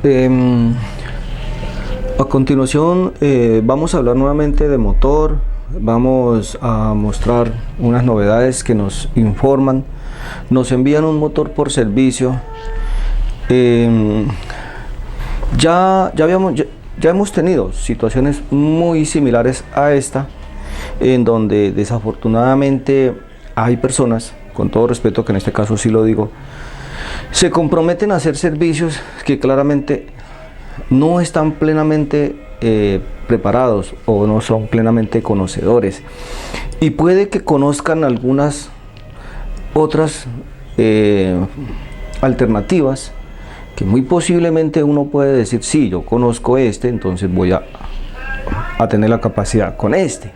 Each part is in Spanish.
Em, a continuación vamos a hablar nuevamente de motor, vamos a mostrar unas novedades que nos informan, nos envían un motor por servicio. Em, ya hemos tenido situaciones muy similares a esta, en donde desafortunadamente hay personas, con todo respeto que en este caso sí lo digo, se comprometen a hacer servicios que claramente no están plenamente preparados o no son plenamente conocedores, y puede que conozcan algunas otras alternativas que muy posiblemente uno puede decir: sí, yo conozco entonces voy a tener la capacidad con este.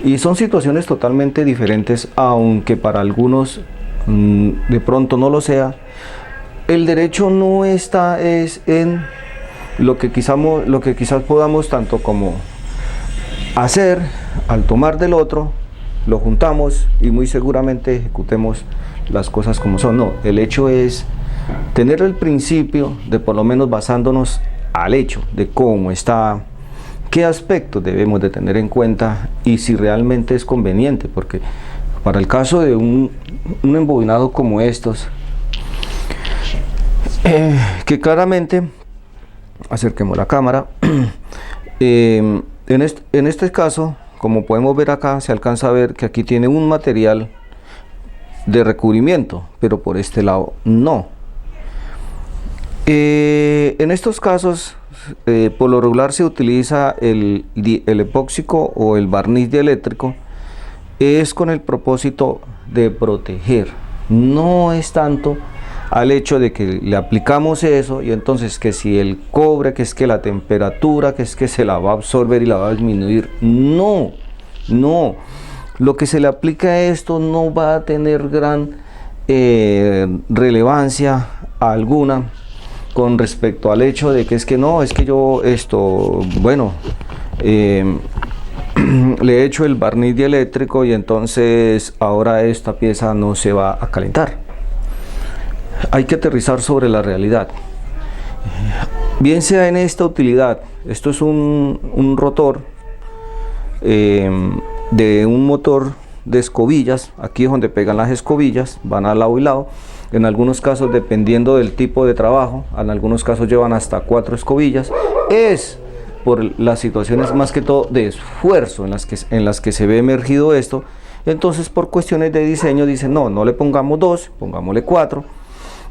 Y son situaciones totalmente diferentes, aunque para algunos de pronto no lo sea. El derecho no está en lo que quizás podamos tanto como hacer al tomar del otro, lo juntamos y muy seguramente ejecutemos las cosas como son. No, el hecho es tener el principio de, por lo menos basándonos al hecho de cómo está, qué aspectos debemos de tener en cuenta y si realmente es conveniente, porque para el caso de un embobinado como estos, que claramente, acerquemos la cámara, en este caso, como podemos ver acá, se alcanza a ver que aquí tiene un material de recubrimiento, pero por este lado no. En estos casos, por lo regular se utiliza el epóxico o el barniz dieléctrico, es con el propósito de proteger, no es tanto al hecho de que le aplicamos eso y entonces que si el cobre, que es que la temperatura, que es que se la va a absorber y la va a disminuir. No, no, lo que se le aplica a esto no va a tener gran relevancia alguna con respecto al hecho de que es que no, es que yo bueno, le he hecho el barniz dieléctrico y entonces ahora esta pieza no se va a calentar. Hay que aterrizar sobre la realidad. Bien sea en esta utilidad, esto es un rotor de un motor de escobillas, aquí es donde pegan las escobillas, van al lado y lado. En algunos casos, dependiendo del tipo de trabajo, en algunos casos llevan hasta 4 escobillas. Es por las situaciones más que todo de esfuerzo en las que se ve emergido esto. Entonces, por cuestiones de diseño dicen: no le pongamos 2, pongámosle 4,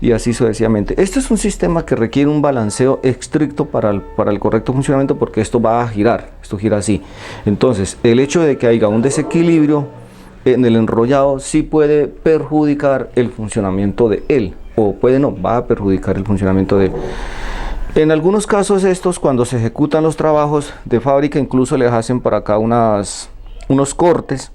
y así sucesivamente. Este es un sistema que requiere un balanceo estricto para el correcto funcionamiento, porque esto va a girar, esto gira así. Entonces, el hecho de que haya un desequilibrio en el enrollado sí puede perjudicar el funcionamiento de él, o va a perjudicar el funcionamiento de él. En algunos casos estos, cuando se ejecutan los trabajos de fábrica, incluso les hacen por acá unos cortes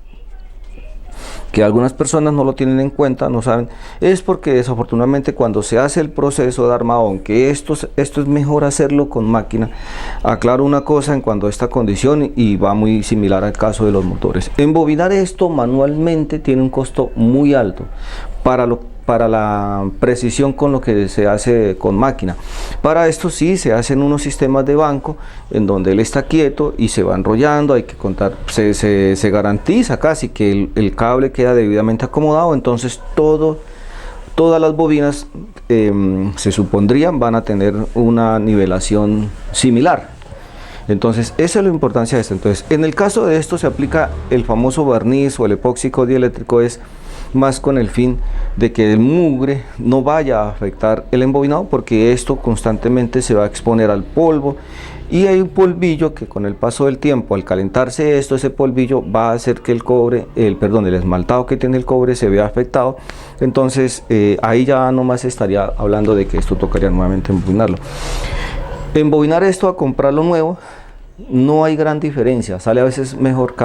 que algunas personas no lo tienen en cuenta, no saben. Es porque desafortunadamente cuando se hace el proceso de armado, aunque esto es mejor hacerlo con máquina, aclaro una cosa en cuanto a esta condición, y va muy similar al caso de los motores. Embobinar esto manualmente tiene un costo muy alto para la precisión con lo que se hace con máquina. Para esto sí se hacen unos sistemas de banco en donde él está quieto y se va enrollando. Hay que contar, se garantiza casi que el cable queda debidamente acomodado, entonces todas las bobinas se supondrían van a tener una nivelación similar. Entonces esa es la importancia de esto. Entonces, en el caso de esto se aplica el famoso barniz o el epóxico dieléctrico, es más con el fin de que el mugre no vaya a afectar el embobinado, porque esto constantemente se va a exponer al polvo, y hay un polvillo que con el paso del tiempo, al calentarse ese polvillo va a hacer que el esmaltado que tiene el cobre se vea afectado. Entonces ahí ya nomás estaría hablando de que esto tocaría nuevamente embobinarlo. Embobinar esto a comprarlo nuevo no hay gran diferencia, sale a veces mejor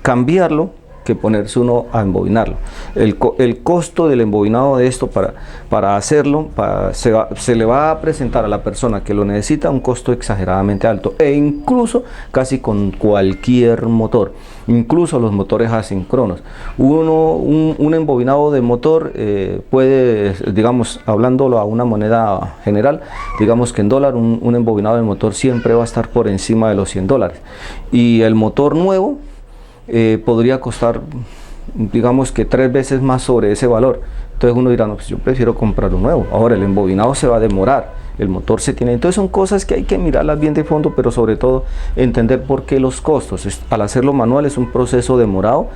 cambiarlo que ponerse uno a embobinarlo. El costo del embobinado de esto para hacerlo, se le va a presentar a la persona que lo necesita un costo exageradamente alto, e incluso casi con cualquier motor, incluso los motores asíncronos. Un embobinado de motor puede, digamos, hablándolo a una moneda general, digamos que en dólar, un embobinado de motor siempre va a estar por encima de los $100, y el motor nuevo podría costar, digamos que 3 veces más sobre ese valor. Entonces uno dirá, no, pues yo prefiero comprar un nuevo. Ahora el embobinado se va a demorar, el motor se tiene. Entonces son cosas que hay que mirarlas bien de fondo, pero sobre todo entender por qué los costos. Al hacerlo manual es un proceso demorado,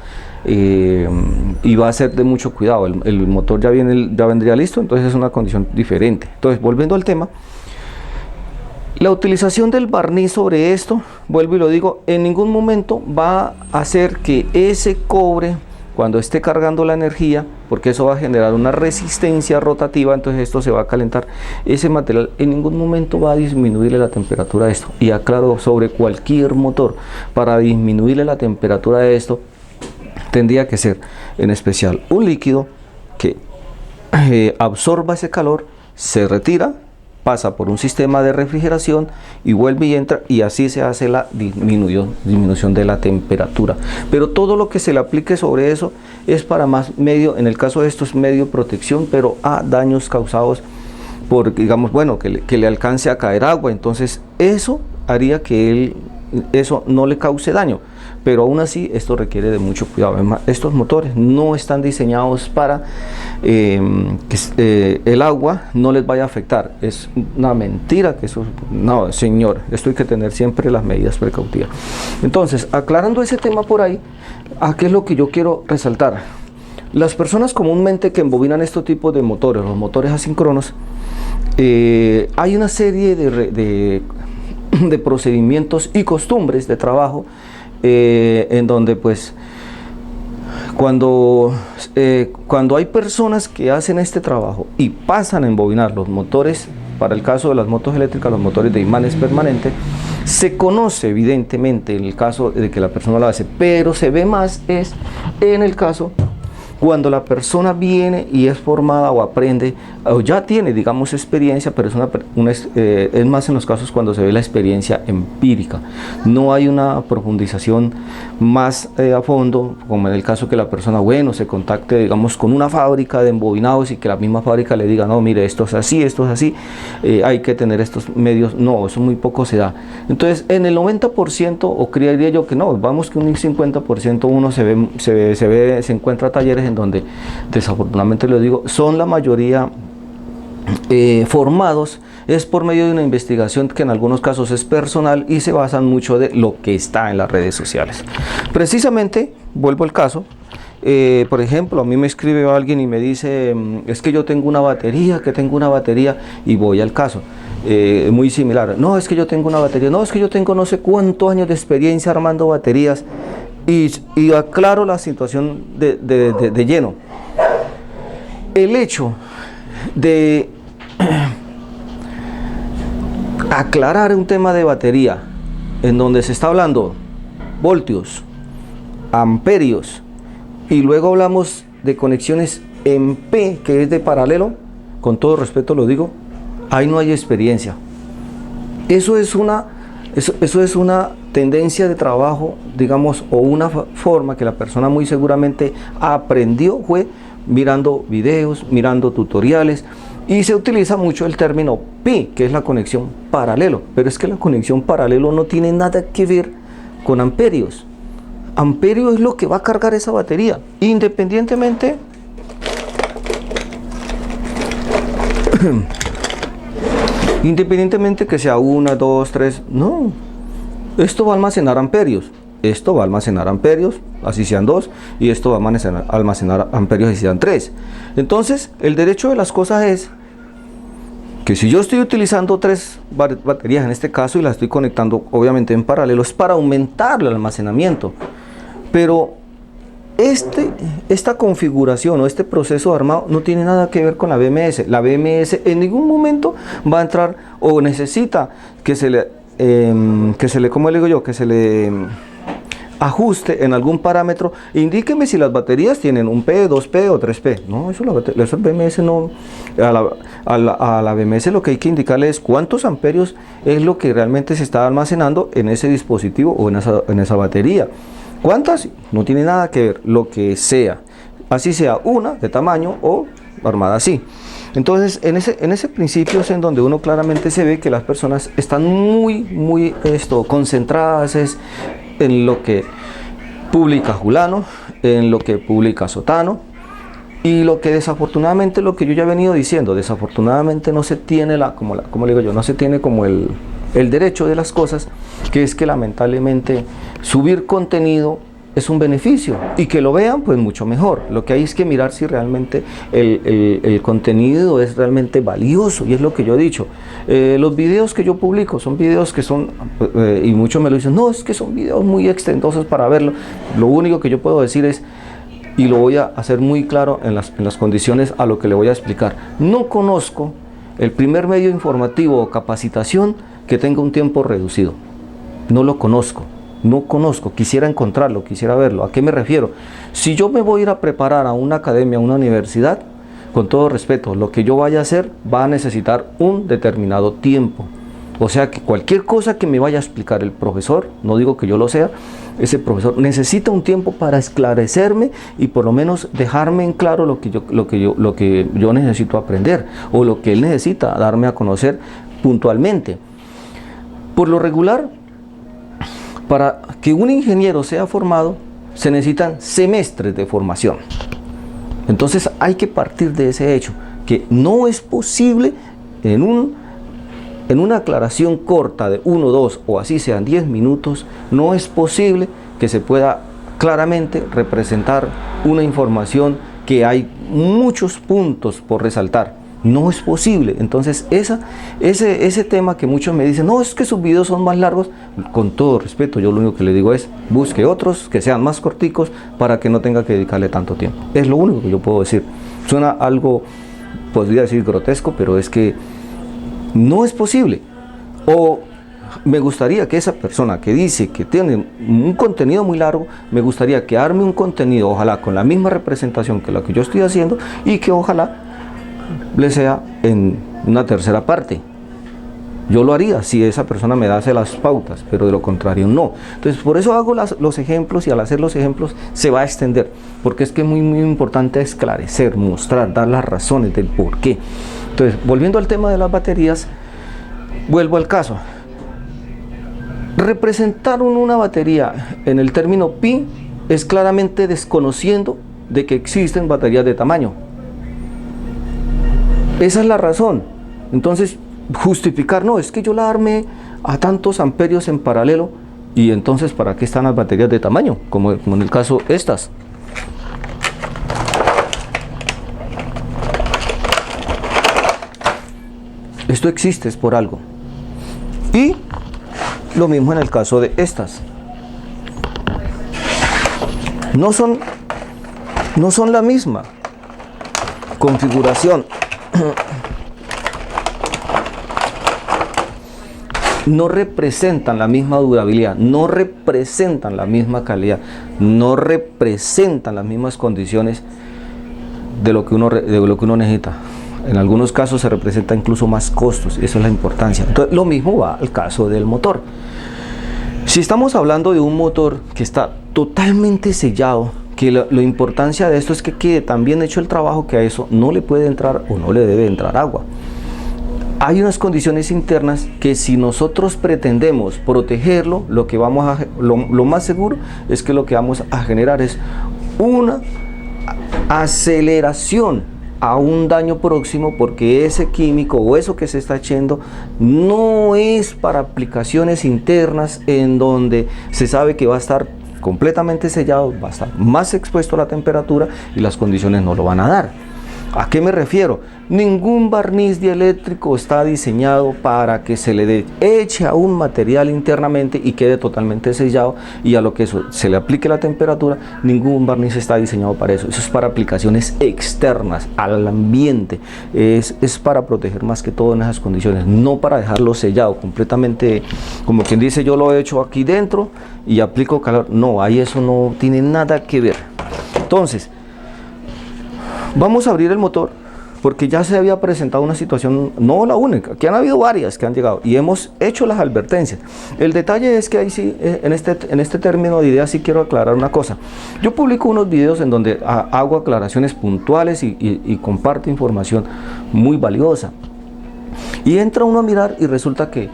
y va a ser de mucho cuidado. El motor ya vendría listo, entonces es una condición diferente. Entonces, volviendo al tema, la utilización del barniz sobre esto, vuelvo y lo digo, en ningún momento va a hacer que ese cobre, cuando esté cargando la energía, porque eso va a generar una resistencia rotativa, entonces esto se va a calentar, ese material en ningún momento va a disminuirle la temperatura a esto. Y aclaro, sobre cualquier motor, para disminuirle la temperatura de esto, tendría que ser en especial un líquido que absorba ese calor, se retira, pasa por un sistema de refrigeración y vuelve y entra, y así se hace la disminución de la temperatura. Pero todo lo que se le aplique sobre eso es para más medio, en el caso de esto es medio protección, pero a daños causados por, digamos, bueno, que le alcance a caer agua. Entonces eso haría que eso no le cause daño, pero aún así esto requiere de mucho cuidado. Además, estos motores no están diseñados para que el agua no les vaya a afectar. Es una mentira que eso, no señor, esto hay que tener siempre las medidas precautivas. Entonces, aclarando ese tema por ahí, ¿a qué es lo que yo quiero resaltar? Las personas comúnmente que embobinan estos tipos de motores, los motores asíncronos, hay una serie de procedimientos y costumbres de trabajo, en donde pues cuando hay personas que hacen este trabajo y pasan a embobinar los motores, para el caso de las motos eléctricas, los motores de imanes permanentes, se conoce evidentemente en el caso de que la persona lo hace, pero se ve más es en el caso cuando la persona viene y es formada o aprende o ya tiene, digamos, experiencia, pero es más en los casos cuando se ve la experiencia empírica. No hay una profundización más a fondo, como en el caso que la persona, bueno, se contacte, digamos, con una fábrica de embobinados y que la misma fábrica le diga, no, mire, esto es así, hay que tener estos medios. No, eso muy poco se da. Entonces, en el 90%, o creería yo que no, vamos que un 50% uno se encuentra talleres en donde, desafortunadamente lo digo, son la mayoría formados, es por medio de una investigación que en algunos casos es personal y se basan mucho de lo que está en las redes sociales. Precisamente, vuelvo al caso, por ejemplo, a mí me escribe alguien y me dice, es que yo tengo una batería, y voy al caso. Muy similar, no, es que yo tengo una batería, no, es que yo tengo no sé cuántos años de experiencia armando baterías, y aclaro la situación de lleno. El hecho de aclarar un tema de batería en donde se está hablando voltios, amperios, y luego hablamos de conexiones en P, que es de paralelo, con todo respeto lo digo, ahí no hay experiencia. Eso es una tendencia de trabajo, digamos, o una forma que la persona muy seguramente aprendió, fue mirando videos, mirando tutoriales, y se utiliza mucho el término pi, que es la conexión paralelo, pero es que la conexión paralelo no tiene nada que ver con amperios. Amperio es lo que va a cargar esa batería, independientemente que sea 1, 2, 3, no. Esto va a almacenar amperios, así sean 2, y esto va a almacenar amperios así sean 3. Entonces, el derecho de las cosas es que si yo estoy utilizando 3 baterías en este caso y las estoy conectando obviamente en paralelo, es para aumentar el almacenamiento. Pero esta configuración o este proceso de armado no tiene nada que ver con la BMS. La BMS en ningún momento va a entrar o necesita que se le ¿cómo le digo yo? Que se le ajuste en algún parámetro, indíqueme si las baterías tienen un P, 2P o 3P. No, eso el BMS no, a la BMS lo que hay que indicarle es cuántos amperios es lo que realmente se está almacenando en ese dispositivo o en esa batería. ¿Cuántas? No tiene nada que ver, lo que sea, así sea una de tamaño o armada así. Entonces, en ese principio es en donde uno claramente se ve que las personas están muy concentradas en lo que publica Julano, en lo que publica Sotano, y lo que desafortunadamente, lo que yo ya he venido diciendo, desafortunadamente no se tiene como le digo yo, no se tiene como el derecho de las cosas, que es que lamentablemente subir contenido es un beneficio, y que lo vean pues mucho mejor. Lo que hay es que mirar si realmente el contenido es realmente valioso, y es lo que yo he dicho. Los videos que yo publico son videos que son, y muchos me lo dicen, no, es que son videos muy extensos para verlo. Lo único que yo puedo decir es, y lo voy a hacer muy claro en las condiciones a lo que le voy a explicar, no conozco el primer medio informativo o capacitación que tenga un tiempo reducido. No lo conozco. No conozco, quisiera encontrarlo, quisiera verlo. ¿A qué me refiero? Si yo me voy a ir a preparar a una academia, a una universidad, con todo respeto, lo que yo vaya a hacer va a necesitar un determinado tiempo. O sea que cualquier cosa que me vaya a explicar el profesor, no digo que yo lo sea, ese profesor necesita un tiempo para esclarecerme y por lo menos dejarme en claro lo que yo necesito aprender, o lo que él necesita darme a conocer puntualmente. Por lo regular, para que un ingeniero sea formado, se necesitan semestres de formación. Entonces hay que partir de ese hecho, que no es posible en una aclaración corta de 1, 2 o así sean 10 minutos, no es posible que se pueda claramente representar una información que hay muchos puntos por resaltar. No es posible. Entonces ese tema que muchos me dicen, no, es que sus videos son más largos, con todo respeto, yo lo único que le digo es, busque otros que sean más corticos para que no tenga que dedicarle tanto tiempo. Es lo único que yo puedo decir. Suena algo, podría decir grotesco, pero es que no es posible. O me gustaría que esa persona que dice que tiene un contenido muy largo, me gustaría que arme un contenido, ojalá con la misma representación que la que yo estoy haciendo, y que ojalá le sea en una tercera parte. Yo lo haría si esa persona me dase las pautas, pero de lo contrario no. Entonces por eso hago los ejemplos, y al hacer los ejemplos se va a extender, porque es que es muy importante esclarecer, mostrar, dar las razones del por qué. Entonces, volviendo al tema de las baterías, vuelvo al caso. Representar una batería en el término pi es claramente desconociendo de que existen baterías de tamaño. Esa es la razón. Entonces, justificar, no, es que yo la armé a tantos amperios en paralelo, y entonces ¿para qué están las baterías de tamaño? Como en el caso estas. Esto existe, es por algo. Y lo mismo en el caso de estas. No son la misma configuración. No representan la misma durabilidad, no representan la misma calidad, no representan las mismas condiciones de lo que uno necesita. En algunos casos se representa incluso más costos, y eso es la importancia. Entonces, lo mismo va al caso del motor. Si estamos hablando de un motor que está totalmente sellado, que la importancia de esto es que quede tan bien hecho el trabajo que a eso no le puede entrar o no le debe entrar agua. Hay unas condiciones internas que si nosotros pretendemos protegerlo, lo más seguro es que lo que vamos a generar es una aceleración a un daño próximo, porque ese químico o eso que se está echando no es para aplicaciones internas en donde se sabe que va a estar completamente sellado, va a estar más expuesto a la temperatura y las condiciones no lo van a dar. ¿A qué me refiero? Ningún barniz dieléctrico está diseñado para que se le eche a un material internamente y quede totalmente sellado, y a lo que se le aplique la temperatura. Ningún barniz está diseñado para eso. Eso es para aplicaciones externas al ambiente. Es para proteger más que todo en esas condiciones, no para dejarlo sellado completamente, como quien dice yo lo he hecho aquí dentro y aplico calor. No, ahí eso no tiene nada que ver. Entonces, vamos a abrir el motor, porque ya se había presentado una situación, no la única, que han habido varias que han llegado y hemos hecho las advertencias. El detalle es que ahí sí, en este término de ideas sí quiero aclarar una cosa. Yo publico unos videos en donde hago aclaraciones puntuales y comparto información muy valiosa. Y entra uno a mirar y resulta que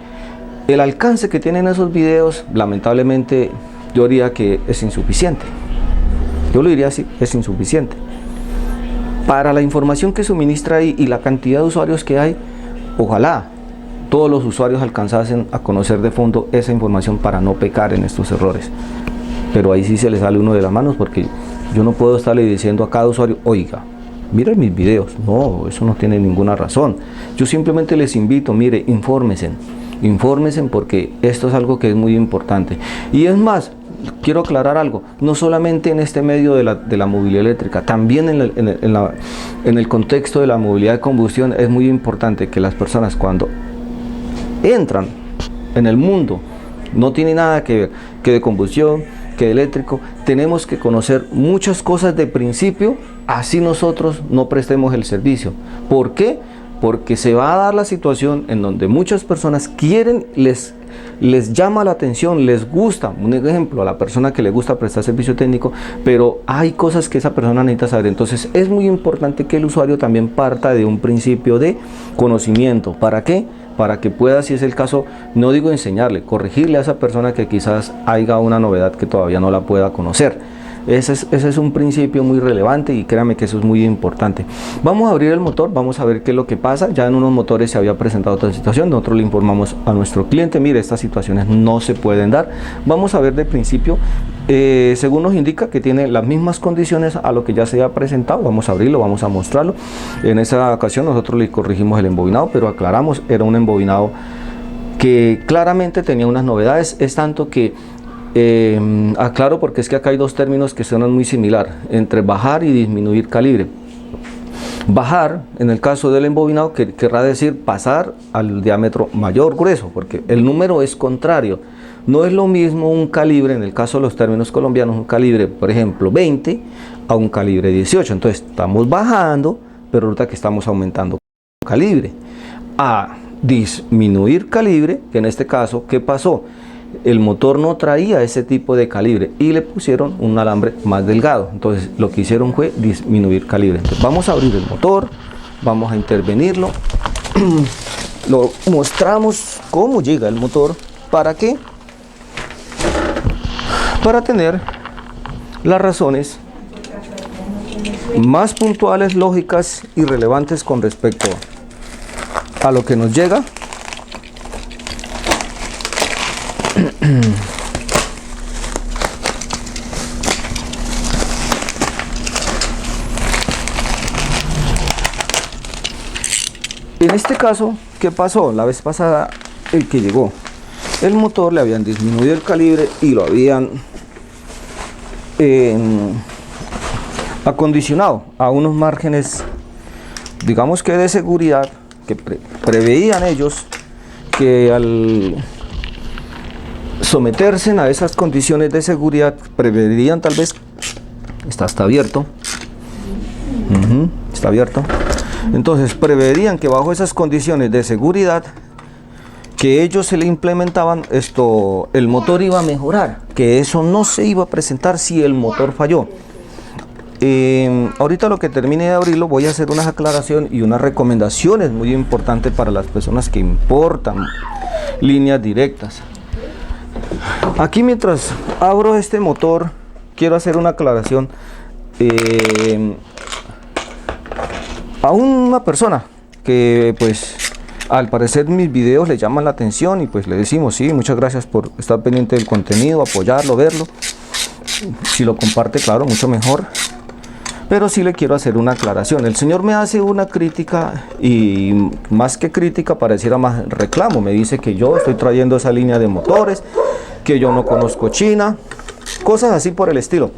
el alcance que tienen esos videos, lamentablemente, yo diría que es insuficiente. Yo lo diría así, es insuficiente. Para la información que suministra ahí y la cantidad de usuarios que hay, ojalá todos los usuarios alcanzasen a conocer de fondo esa información para no pecar en estos errores. Pero ahí sí se le sale uno de las manos, porque yo no puedo estarle diciendo a cada usuario, oiga, miren mis videos. No, eso no tiene ninguna razón. Yo simplemente les invito, mire, infórmense, porque esto es algo que es muy importante. Y es más, quiero aclarar algo, no solamente en este medio de la movilidad eléctrica, también en el contexto de la movilidad de combustión es muy importante que las personas, cuando entran en el mundo, no tiene nada que ver que de combustión, que de eléctrico, tenemos que conocer muchas cosas de principio, así nosotros no prestemos el servicio. ¿Por qué? Porque se va a dar la situación en donde muchas personas quieren, les llama la atención, les gusta, un ejemplo, a la persona que le gusta prestar servicio técnico, pero hay cosas que esa persona necesita saber. Entonces es muy importante que el usuario también parta de un principio de conocimiento. ¿Para qué? Para que pueda, si es el caso, no digo enseñarle, corregirle a esa persona que quizás haya una novedad que todavía no la pueda conocer. Ese es un principio muy relevante y créame que eso es muy importante. Vamos a abrir el motor, vamos a ver qué es lo que pasa. Ya en unos motores se había presentado otra situación, nosotros le informamos a nuestro cliente, mire, estas situaciones no se pueden dar. Vamos a ver de principio, según nos indica que tiene las mismas condiciones a lo que ya se había presentado. Vamos a abrirlo, vamos a mostrarlo. En esa ocasión nosotros le corregimos el embobinado, pero aclaramos, era un embobinado que claramente tenía unas novedades. Es tanto que aclaro, porque es que acá hay dos términos que suenan muy similar, entre bajar y disminuir calibre. Bajar, en el caso del embobinado, querrá decir pasar al diámetro mayor grueso, porque el número es contrario. No es lo mismo un calibre, en el caso de los términos colombianos, un calibre, por ejemplo, 20 a un calibre 18. Entonces estamos bajando, pero resulta que estamos aumentando calibre. A disminuir calibre, que en este caso, ¿qué pasó? El motor no traía ese tipo de calibre y le pusieron un alambre más delgado. Entonces lo que hicieron fue disminuir calibre. Entonces vamos a abrir el motor, vamos a intervenirlo, lo mostramos cómo llega el motor. ¿Para qué? Para tener las razones más puntuales, lógicas y relevantes con respecto a lo que nos llega. En este caso, ¿qué pasó? La vez pasada, el que llegó, el motor le habían disminuido el calibre y lo habían acondicionado a unos márgenes, digamos que de seguridad, que preveían ellos que al someterse a esas condiciones de seguridad, preverían tal vez, está abierto, está abierto, entonces preverían que bajo esas condiciones de seguridad que ellos se le implementaban, el motor iba a mejorar, que eso no se iba a presentar si el motor falló. Ahorita lo que termine de abrirlo voy a hacer unas aclaraciones y unas recomendaciones muy importantes para las personas que importan líneas directas. Aquí, mientras abro este motor, quiero hacer una aclaración a una persona que pues al parecer mis videos le llaman la atención y pues le decimos sí, muchas gracias por estar pendiente del contenido, apoyarlo, verlo. Si lo comparte, claro, mucho mejor. Pero sí le quiero hacer una aclaración. El señor me hace una crítica y más que crítica pareciera más reclamo. Me dice que yo estoy trayendo esa línea de motores, que yo no conozco China, cosas así por el estilo.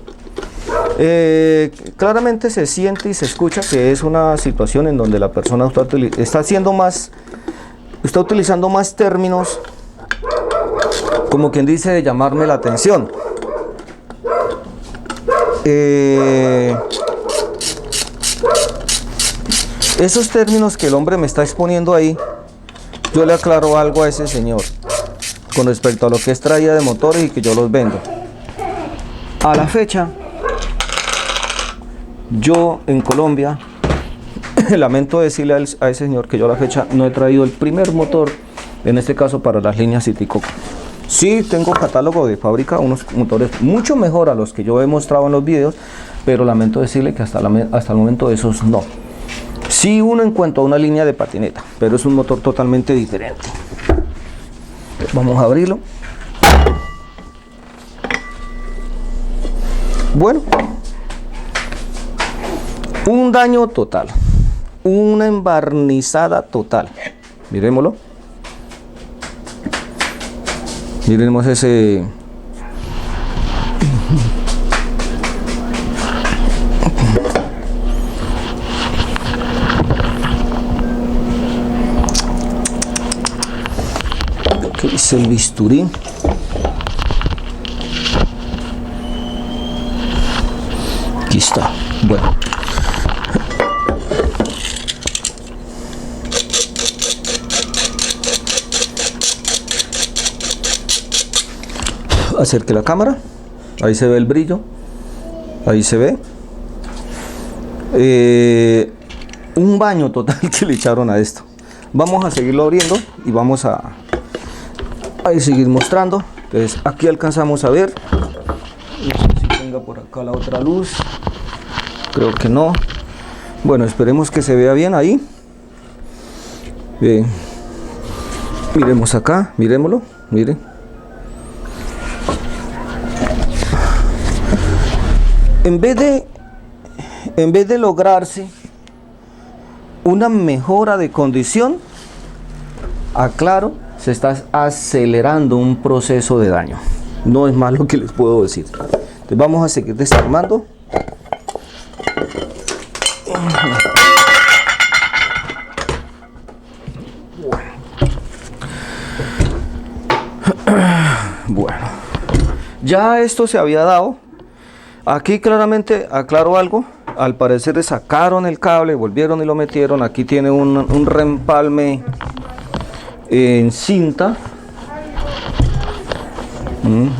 Claramente se siente y se escucha que es una situación en donde la persona está utilizando más términos, como quien dice, de llamarme la atención. Esos términos que el hombre me está exponiendo ahí, yo le aclaro algo a ese señor con respecto a lo que es traída de motores y que yo los vendo. A la fecha, yo en Colombia, lamento decirle a ese señor que yo a la fecha no he traído el primer motor, en este caso para las líneas Citicoco. Sí tengo catálogo de fábrica, unos motores mucho mejor a los que yo he mostrado en los videos, pero lamento decirle que hasta el momento de esos no. Sí, uno en cuanto a una línea de patineta, pero es un motor totalmente diferente. Vamos a abrirlo. Bueno, un daño total, una embarnizada total. Miremoslo. Miremos ese. ¿Qué dice el bisturí? Aquí está. Bueno. Acerque la cámara. Ahí se ve el brillo. Ahí se ve. Un baño total que le echaron a esto. Vamos a seguirlo abriendo y vamos a seguir mostrando. Entonces aquí alcanzamos a ver. No sé si tenga por acá la otra luz. Creo que no. Bueno, esperemos que se vea bien ahí. Miremos acá, miremoslo, miren. En vez de lograrse una mejora de condición, aclaro, se está acelerando un proceso de daño. No es más lo que les puedo decir. Entonces vamos a seguir desarmando. Bueno, ya esto se había dado. Aquí claramente aclaro algo. Al parecer le sacaron el cable, volvieron y lo metieron. Aquí tiene un reempalme en cinta.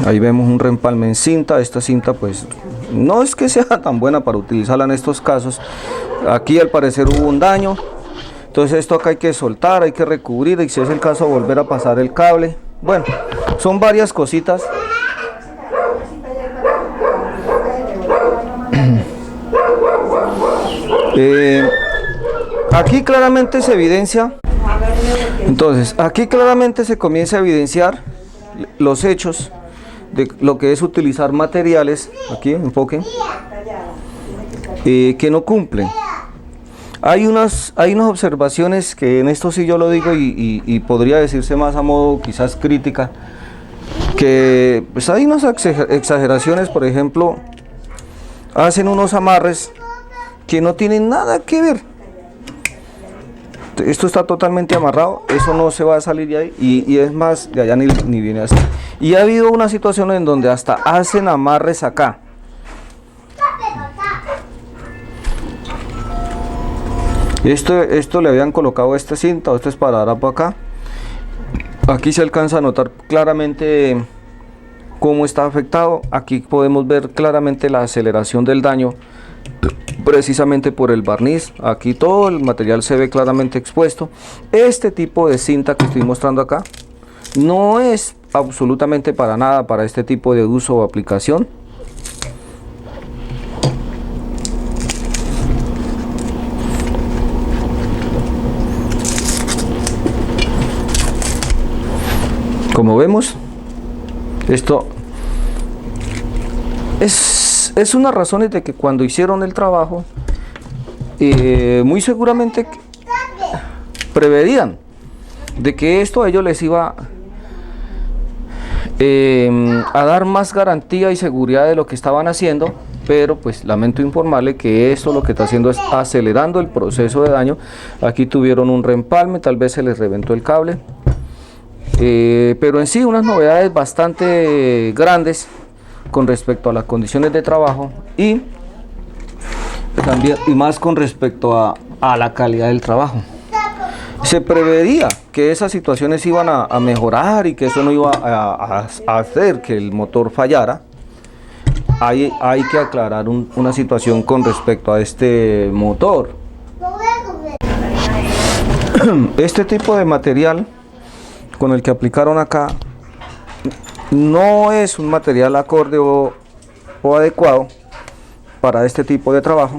Ahí vemos un reempalme en cinta. Esta cinta pues no es que sea tan buena para utilizarla en estos casos. Aquí al parecer hubo un daño. Entonces esto acá hay que soltar, hay que recubrir y si es el caso volver a pasar el cable. Bueno, son varias cositas. Aquí claramente se evidencia. Entonces aquí claramente se comienza a evidenciar los hechos de lo que es utilizar materiales, aquí enfoquen, que no cumplen. Hay unas observaciones que en esto sí yo lo digo y podría decirse más a modo quizás crítica, que pues hay unas exageraciones. Por ejemplo, hacen unos amarres que no tienen nada que ver. Esto está totalmente amarrado, eso no se va a salir de ahí y es más, de allá ni viene así. Y ha habido una situación en donde hasta hacen amarres acá. Esto le habían colocado esta cinta, esto es para dar acá. Aquí se alcanza a notar claramente cómo está afectado. Aquí podemos ver claramente la aceleración del daño, precisamente por el barniz. Aquí todo el material se ve claramente expuesto. Este tipo de cinta que estoy mostrando acá no es absolutamente para nada para este tipo de uso o aplicación. Como vemos, esto Es una razón de que cuando hicieron el trabajo, muy seguramente preveían de que esto a ellos les iba a dar más garantía y seguridad de lo que estaban haciendo, pero pues lamento informarle que esto lo que está haciendo es acelerando el proceso de daño. Aquí tuvieron un reempalme, tal vez se les reventó el cable, pero en sí unas novedades bastante grandes con respecto a las condiciones de trabajo y también y más con respecto a la calidad del trabajo. Se preveía que esas situaciones iban a mejorar y que eso no iba a hacer que el motor fallara. Hay que aclarar una situación con respecto a este motor. Este tipo de material con el que aplicaron acá no es un material acorde o adecuado para este tipo de trabajo.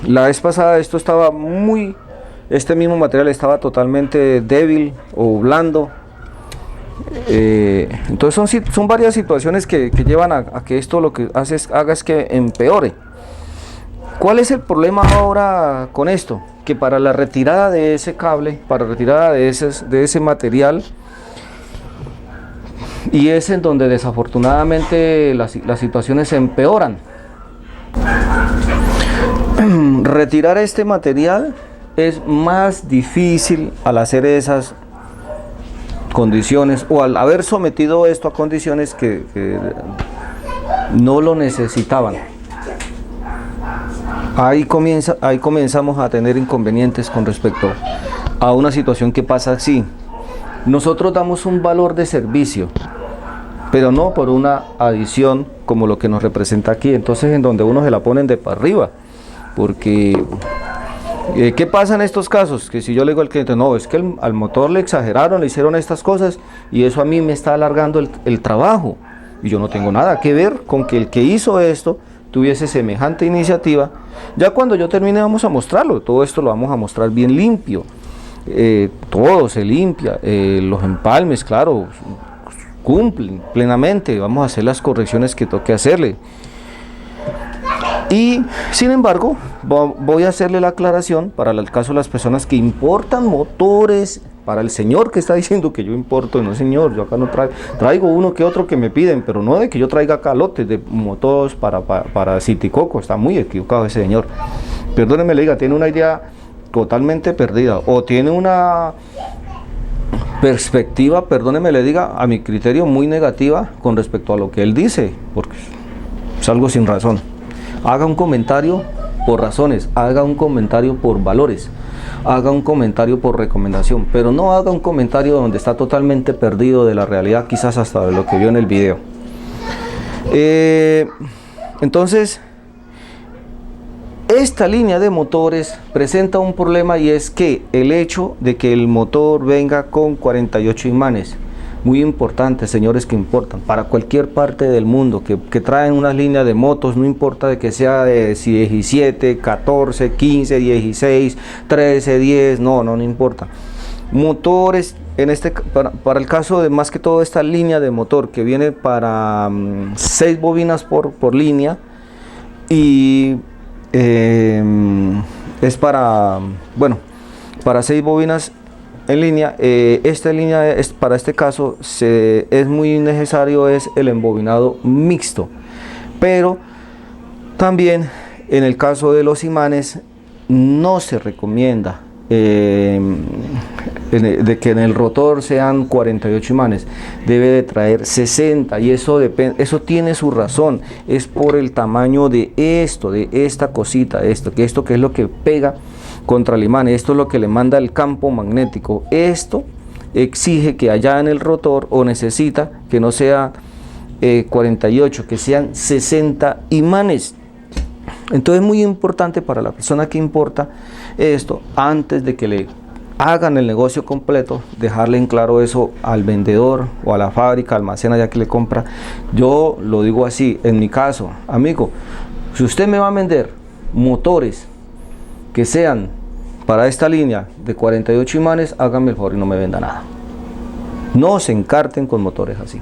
La vez pasada este mismo material estaba totalmente débil o blando. Entonces son varias situaciones que llevan a que esto lo que haga es que empeore. ¿Cuál es el problema ahora con esto? Que para la retirada de ese cable, para retirada de ese material, y es en donde desafortunadamente las situaciones se empeoran. Retirar este material es más difícil al hacer esas condiciones o al haber sometido esto a condiciones que no lo necesitaban. Ahí comenzamos a tener inconvenientes con respecto a una situación que pasa así. Nosotros damos un valor de servicio, pero no por una adición como lo que nos representa aquí. Entonces en donde uno se la ponen de para arriba, porque ¿qué pasa en estos casos? Que si yo le digo al cliente, no, es que al motor le exageraron, le hicieron estas cosas y eso a mí me está alargando el trabajo, y yo no tengo nada que ver con que el que hizo esto tuviese semejante iniciativa. Ya cuando yo termine vamos a mostrarlo, todo esto lo vamos a mostrar bien limpio, todo se limpia, los empalmes, claro, cumplen plenamente, vamos a hacer las correcciones que toque hacerle. Y sin embargo, voy a hacerle la aclaración para el caso de las personas que importan motores, para el señor que está diciendo que yo importo. No, señor, yo acá no traigo uno que otro que me piden, pero no de que yo traiga calotes de motores para Citicoco. Está muy equivocado ese señor. Perdóneme, le diga, tiene una idea totalmente perdida o tiene una perspectiva, perdóneme, le diga, a mi criterio muy negativa con respecto a lo que él dice, porque es algo sin razón. Haga un comentario por razones, haga un comentario por valores, haga un comentario por recomendación, pero no haga un comentario donde está totalmente perdido de la realidad, quizás hasta de lo que vio en el video. Entonces, esta línea de motores presenta un problema, y es que el hecho de que el motor venga con 48 imanes, muy importante, señores que importan, para cualquier parte del mundo, que traen una línea de motos, no importa de que sea de 17, 14, 15, 16, 13, 10, no importa. Motores, para el caso de más que todo esta línea de motor que viene para 6 bobinas por línea, y es para 6 bobinas en línea. Esta línea para este caso es muy necesario, es el embobinado mixto, pero también en el caso de los imanes no se recomienda de que en el rotor sean 48 imanes, debe de traer 60, y eso tiene su razón, es por el tamaño de esta cosita, que es lo que pega contra el imán, esto es lo que le manda el campo magnético. Esto exige que allá en el rotor, o necesita que no sea 48, que sean 60 imanes. Entonces es muy importante para la persona que importa esto, antes de que le hagan el negocio completo, dejarle en claro eso al vendedor o a la fábrica, almacén allá que le compra. Yo lo digo así, en mi caso, amigo, Si usted me va a vender motores que sean para esta línea de 48 imanes, hágame el favor y no me venda nada. No se encarten con motores así.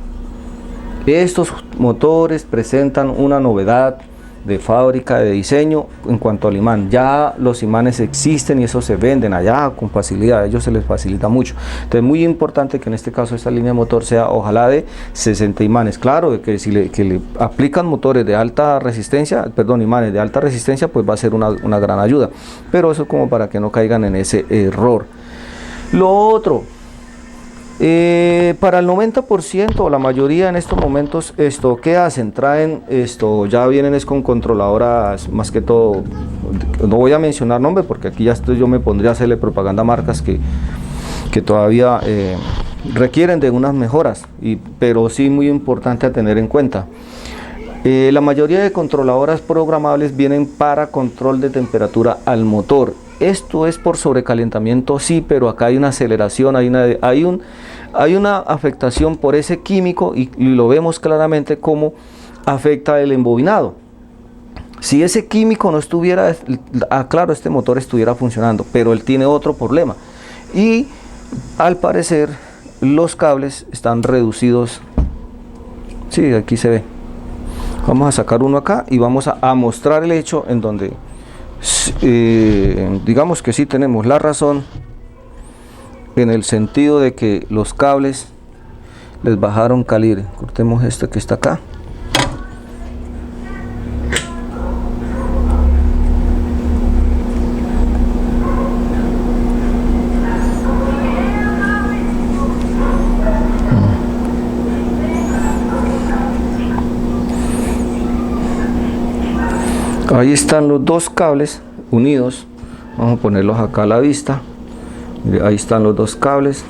Estos motores presentan una novedad de fábrica, de diseño en cuanto al imán. Ya los imanes existen y esos se venden allá con facilidad, a ellos se les facilita mucho. Entonces es muy importante que en este caso esta línea de motor sea ojalá de 60 imanes. Claro, de que si le aplican motores de alta resistencia, perdón, imanes de alta resistencia, pues va a ser una gran ayuda. Pero eso es como para que no caigan en ese error. Lo otro, para el 90% o la mayoría en estos momentos, ¿qué hacen? Traen ya vienen es con controladoras, más que todo, no voy a mencionar nombre porque aquí ya yo me pondría a hacerle propaganda a marcas que todavía requieren de unas mejoras, pero sí muy importante a tener en cuenta. La mayoría de controladoras programables vienen para control de temperatura al motor. Esto es por sobrecalentamiento, sí, pero acá hay una aceleración, hay una afectación por ese químico y lo vemos claramente cómo afecta el embobinado. Si ese químico no estuviera, claro, este motor estuviera funcionando, pero él tiene otro problema. Y al parecer los cables están reducidos. Sí, aquí se ve. Vamos a sacar uno acá y vamos a mostrar el hecho en donde digamos que sí tenemos la razón, en el sentido de que los cables les bajaron calibre. Cortemos este que está acá. Ahí están los dos cables unidos. Vamos a ponerlos acá a la vista. Mire, ahí están los dos cables.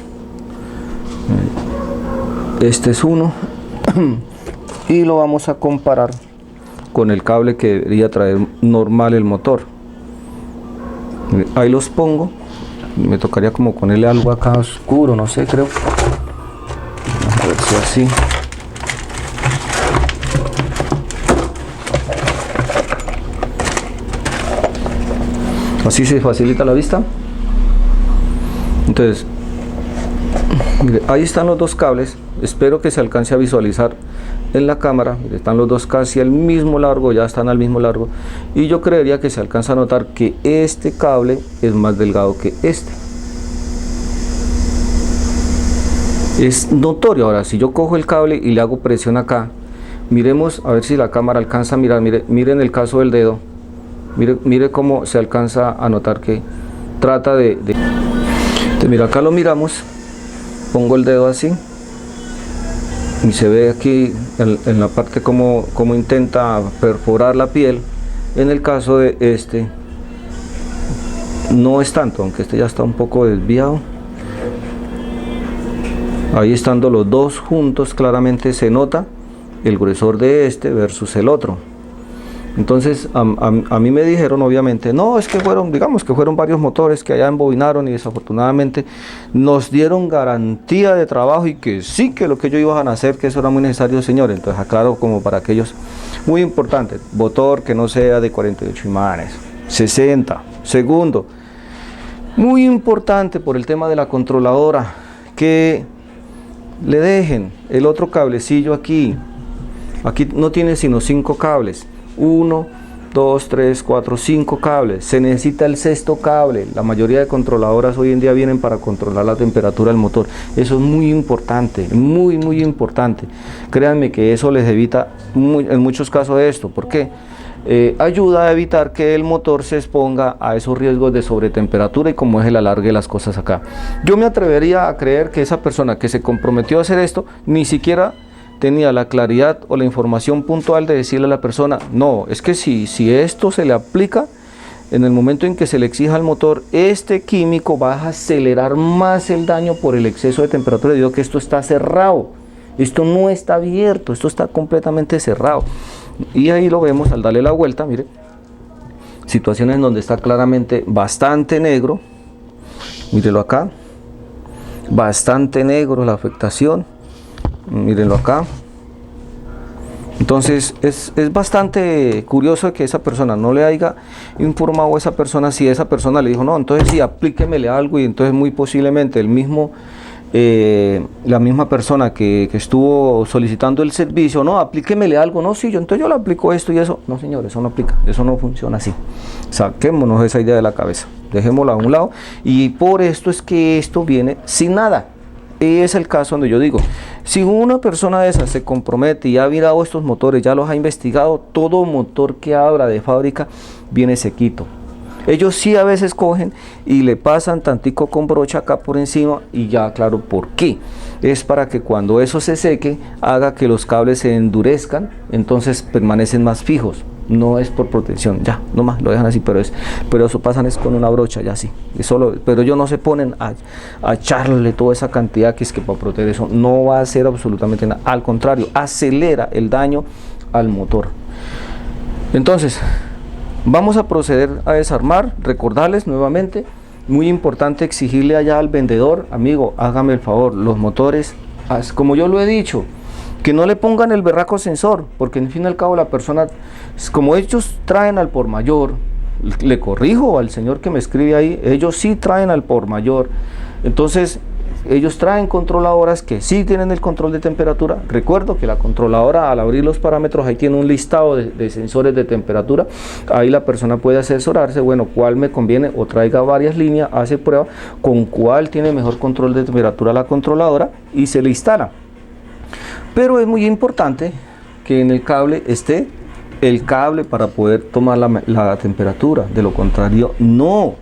Este es uno y lo vamos a comparar con el cable que debería traer normal el motor. Mire, ahí los pongo. Me tocaría como ponerle algo acá oscuro, no sé, creo. Vamos a ver si así. Así se facilita la vista. Entonces, mire, ahí están los dos cables. Espero que se alcance a visualizar en la cámara. Mire, están los dos casi al mismo largo, ya están al mismo largo. Y yo creería que se alcanza a notar que este cable es más delgado que este. Es notorio. Ahora, si yo cojo el cable y le hago presión acá, miremos a ver si la cámara alcanza a mirar. Miren el caso del dedo. Mire cómo se alcanza a notar que trata de... Entonces, mira, acá lo miramos, pongo el dedo así y se ve aquí en la parte como intenta perforar la piel. En el caso de este no es tanto, aunque este ya está un poco desviado. Ahí estando los dos juntos, claramente se nota el gruesor de este versus el otro. Entonces a mí me dijeron, obviamente, no, es que digamos que fueron varios motores que allá embobinaron y desafortunadamente nos dieron garantía de trabajo y que sí, que lo que ellos iban a hacer, que eso era muy necesario, señor. Entonces aclaro como para aquellos, muy importante, motor que no sea de 48 imanes, 60. Segundo, muy importante por el tema de la controladora, que le dejen el otro cablecillo aquí. Aquí no tiene sino 5 cables. 1, 2, 3, 4, 5 cables. Se necesita el sexto cable. La mayoría de controladoras hoy en día vienen para controlar la temperatura del motor. Eso es muy importante, muy importante. Créanme que eso les evita en muchos casos esto. ¿Por qué? Ayuda a evitar que el motor se exponga a esos riesgos de sobretemperatura y como es el alargue de las cosas acá. Yo me atrevería a creer que esa persona que se comprometió a hacer esto ni siquiera tenía la claridad o la información puntual de decirle a la persona, no, es que si esto se le aplica, en el momento en que se le exija al motor, este químico va a acelerar más el daño por el exceso de temperatura, debido a que esto está cerrado, esto no está abierto, esto está completamente cerrado. Y ahí lo vemos al darle la vuelta, mire, situaciones en donde está claramente bastante negro, mírelo acá, bastante negro la afectación. Mírenlo acá, Entonces es bastante curioso que esa persona no le haya informado a esa persona. Si esa persona le dijo no, entonces sí, aplíquemele algo, y entonces muy posiblemente el mismo la misma persona que estuvo solicitando el servicio, no, aplíquemele algo, no, sí, entonces yo le aplico esto y eso. No, señor, eso no aplica, eso no funciona así. Saquémonos esa idea de la cabeza, dejémosla a un lado, y por esto es que esto viene sin nada. Es el caso donde yo digo, si una persona de esas se compromete y ha mirado estos motores, ya los ha investigado, todo motor que abra de fábrica viene sequito. Ellos sí a veces cogen y le pasan tantico con brocha acá por encima, y ya claro por qué. Es para que cuando eso se seque, haga que los cables se endurezcan, entonces permanecen más fijos. No es por protección, ya, nomás lo dejan así, pero eso pasan es con una brocha, ya sí. Pero ellos no se ponen a echarle toda esa cantidad que es que para proteger eso. No va a hacer absolutamente nada, al contrario, acelera el daño al motor. Entonces, vamos a proceder a desarmar. Recordarles nuevamente, muy importante exigirle allá al vendedor, amigo, hágame el favor, los motores, como yo lo he dicho, que no le pongan el berraco sensor, porque en fin y al cabo la persona, como ellos traen al por mayor, le corrijo al señor que me escribe ahí, ellos sí traen al por mayor, entonces ellos traen controladoras que sí tienen el control de temperatura. Recuerdo que la controladora, al abrir los parámetros, ahí tiene un listado de sensores de temperatura. Ahí la persona puede asesorarse, bueno, cuál me conviene, o traiga varias líneas, hace prueba con cuál tiene mejor control de temperatura la controladora y se le instala. Pero es muy importante que en el cable esté el cable para poder tomar la temperatura, de lo contrario no.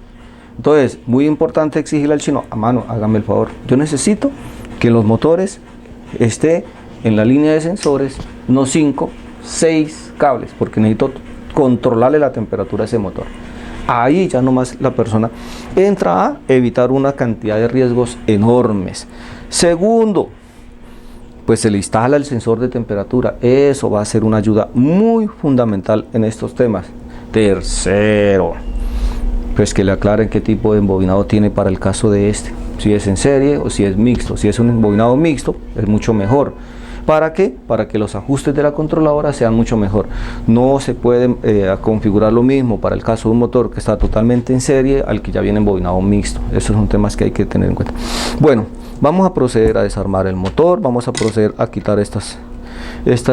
Entonces, muy importante exigirle al chino, a mano, hágame el favor, yo necesito que en los motores esté en la línea de sensores no 5, 6 cables, porque necesito controlarle la temperatura a ese motor. Ahí ya nomás la persona entra a evitar una cantidad de riesgos enormes. Segundo, pues se le instala el sensor de temperatura. Eso va a ser una ayuda muy fundamental en estos temas. Tercero, pues que le aclaren qué tipo de embobinado tiene para el caso de este, si es en serie o si es mixto. Si es un embobinado mixto, es mucho mejor. ¿Para qué? Para que los ajustes de la controladora sean mucho mejor. No se puede configurar lo mismo para el caso de un motor que está totalmente en serie al que ya viene embobinado mixto. Esos son temas que hay que tener en cuenta. Bueno, vamos a proceder a desarmar el motor, vamos a proceder a quitar estas